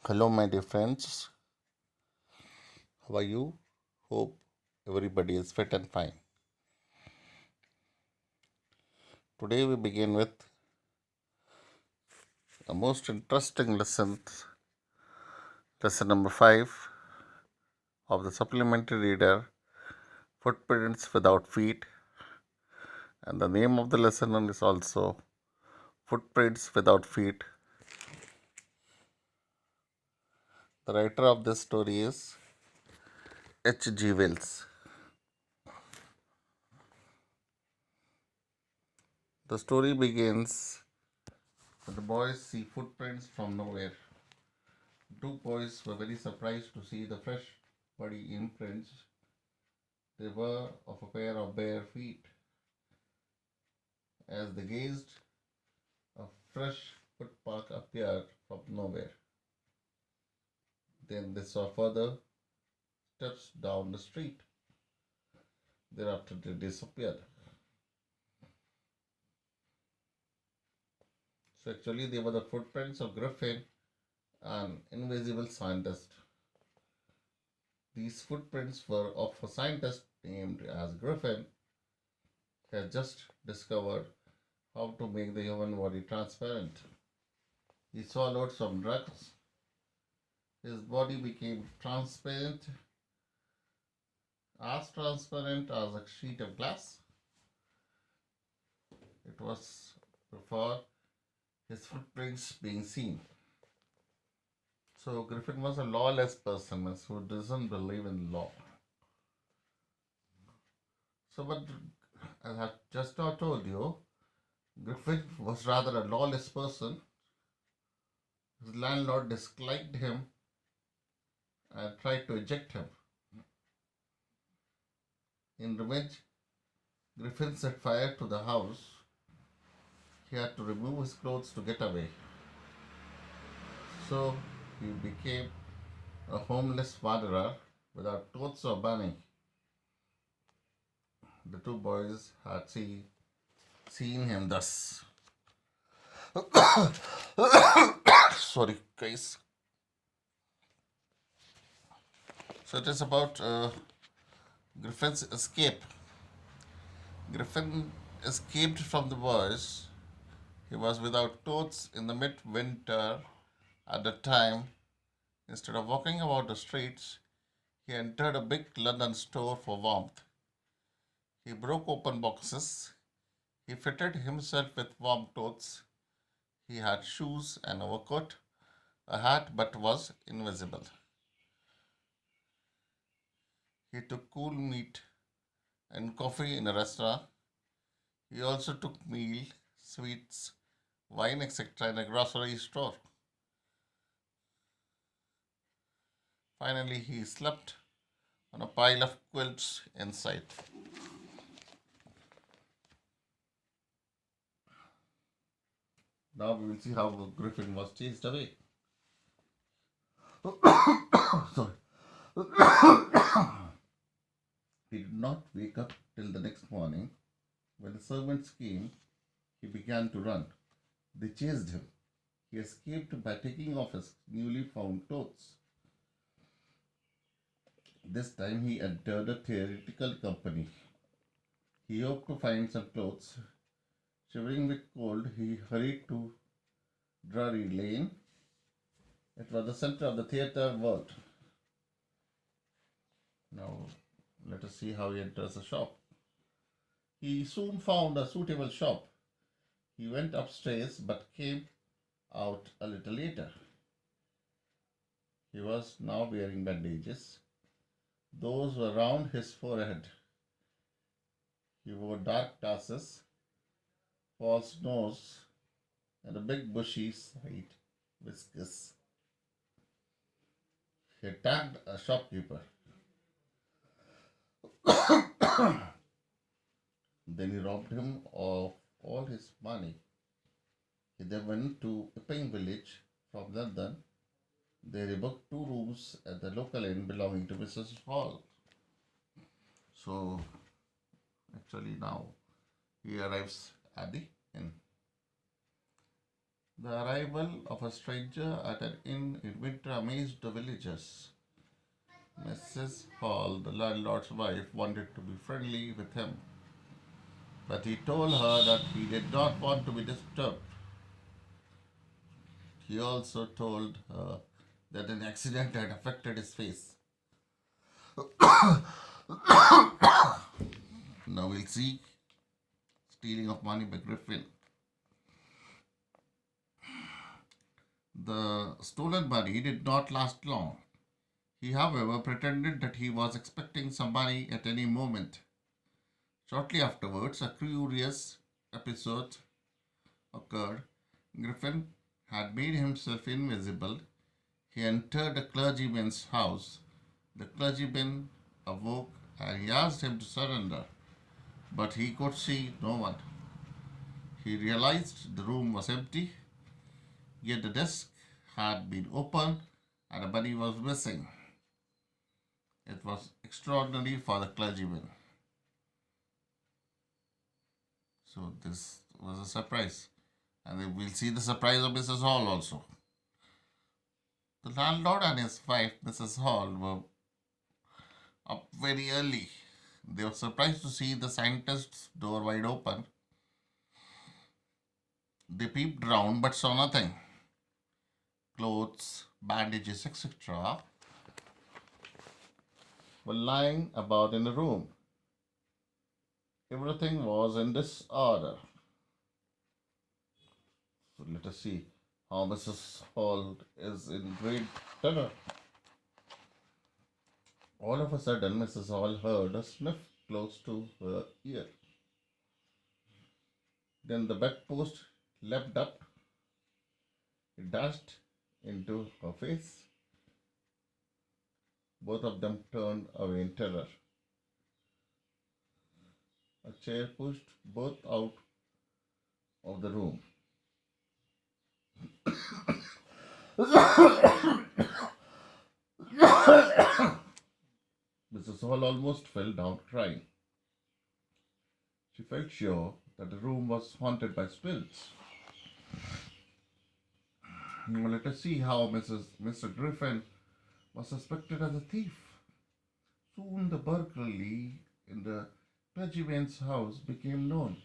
Hello, my dear friends. How are you? Hope everybody is fit and fine. Today, we begin with the most interesting lesson, lesson number 5 of the supplementary reader Footprints Without Feet. And the name of the lesson is also Footprints Without Feet. The writer of this story is H.G. Wells. The story begins when the boys see footprints from nowhere. Two boys were very surprised to see the fresh muddy imprints. They were of a pair of bare feet. As they gazed, a fresh footpath appeared from nowhere. Then they saw further steps down the street. Thereafter, they disappeared. So, actually, they were the footprints of Griffin, an invisible scientist. These footprints were of a scientist named as Griffin, who had just discovered how to make the human body transparent. He swallowed some drugs. His body became transparent as a sheet of glass. It was before his footprints being seen. So Griffin was a lawless person who doesn't believe in law. So, but as I just now told you, Griffin was rather a lawless person. His landlord disliked him and tried to eject him. In revenge, Griffin set fire to the house. He had to remove his clothes to get away. So he became a homeless wanderer without clothes or money. The two boys had seen him thus. Sorry, guys. So it is about Griffin's escape. Griffin escaped from the boys. He was without clothes in the midwinter at the time. Instead of walking about the streets, he entered a big London store for warmth. He broke open boxes. He fitted himself with warm clothes. He had shoes, an overcoat, a hat, but was invisible. He took cool meat and coffee in a restaurant. He also took meal, sweets, wine, etc. in a grocery store. Finally, he slept on a pile of quilts inside. Now we will see how Griffin was chased away. Sorry. He did not wake up till the next morning. When the servants came, he began to run. They chased him. He escaped by taking off his newly found clothes. This time he entered a theatrical company. He hoped to find some clothes. Shivering with cold, he hurried to Drury Lane. It was the center of the theatre world. Now, let us see how he enters the shop. He soon found a suitable shop. He went upstairs but came out a little later. He was now wearing bandages. Those were round his forehead. He wore dark glasses, false nose, and a big bushy side whiskers. He attacked a shopkeeper. Then he robbed him of all his money. He then went to Epping village from London. There he booked 2 rooms at the local inn belonging to Mrs. Hall. So, actually, now he arrives at the inn. The arrival of a stranger at an inn in winter amazed the villagers. Mrs. Hall, the landlord's wife, wanted to be friendly with him, but he told her that he did not want to be disturbed. He also told her that an accident had affected his face. Now we'll see stealing of money by Griffin. The stolen money did not last long. He, however, pretended that he was expecting some money at any moment. Shortly afterwards, a curious episode occurred. Griffin had made himself invisible. He entered a clergyman's house. The clergyman awoke and he asked him to surrender, but he could see no one. He realized the room was empty, yet the desk had been opened and the money was missing. It was extraordinary for the clergyman. So this was a surprise. And then we'll see the surprise of Mrs. Hall also. The landlord and his wife, Mrs. Hall, were up very early. They were surprised to see the scientist's door wide open. They peeped round but saw nothing. Clothes, bandages, etc. were lying about in the room. Everything was in disorder. So let us see how Mrs. Hall is in great terror. All of a sudden, Mrs. Hall heard a sniff close to her ear. Then the bedpost leapt up, it dashed into her face. Both of them turned away in terror. A chair pushed both out of the room. Mrs. Hall almost fell down crying. She felt sure that the room was haunted by spirits. Now let us see how Mr. Griffin was suspected as a thief. Soon the burglary in the clergyman's house became known.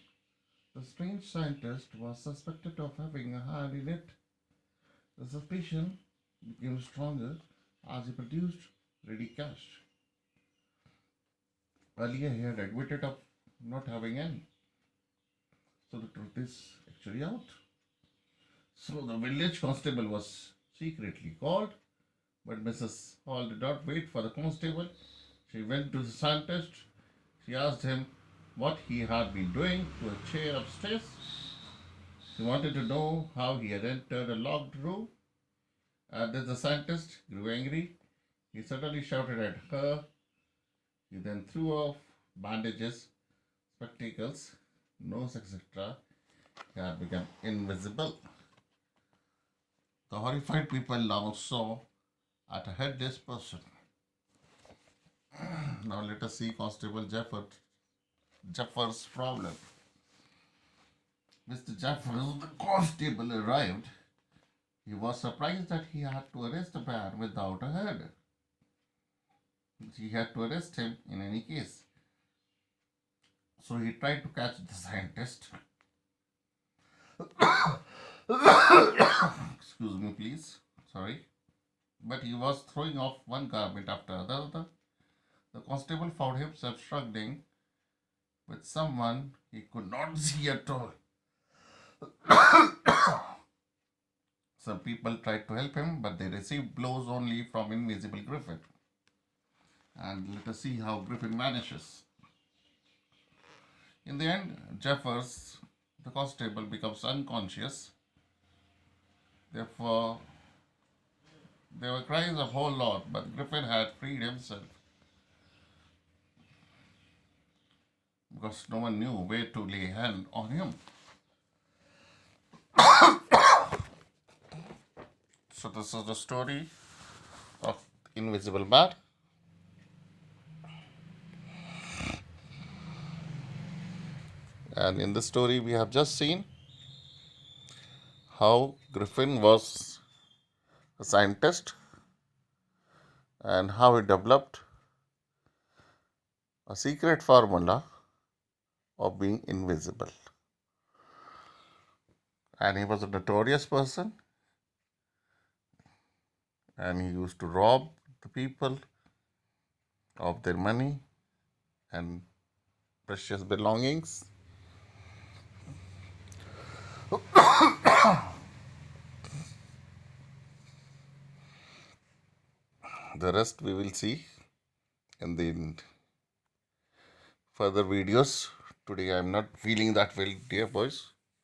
The strange scientist was suspected of having a hand in it. The suspicion became stronger as he produced ready cash. Earlier he had admitted of not having any. So the truth is actually out. So the village constable was secretly called, but Mrs. Hall did not wait for the constable. She went to the scientist. She asked him what he had been doing to a chair upstairs. She wanted to know how he had entered a locked room. And as the scientist grew angry, he suddenly shouted at her. He then threw off bandages, spectacles, nose, etc. He had become invisible. The horrified people now saw at a headless person. Now let us see Constable Jeffers' problem. Mr. Jeffers, the constable, arrived. He was surprised that he had to arrest a man without a head. He had to arrest him in any case. So he tried to catch the scientist. Excuse me, please. Sorry. But he was throwing off one garment after another. The constable found himself struggling with someone he could not see at all. Some people tried to help him, but they received blows only from invisible Griffin. And let us see how Griffin vanishes. In the end, Jeffers, the constable, becomes unconscious. Therefore, there were cries a whole lot, but Griffin had freed himself because no one knew where to lay hand on him. So this is the story of Invisible Man. And in this story, we have just seen how Griffin was a scientist and how he developed a secret formula of being invisible. And he was a notorious person, and he used to rob the people of their money and precious belongings. The rest we will see in the further videos. Today I am not feeling that well, dear boys.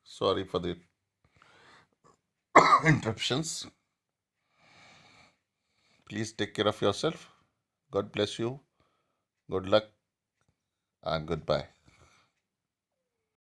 Sorry for the interruptions. Please take care of yourself. God bless you. Good luck and goodbye.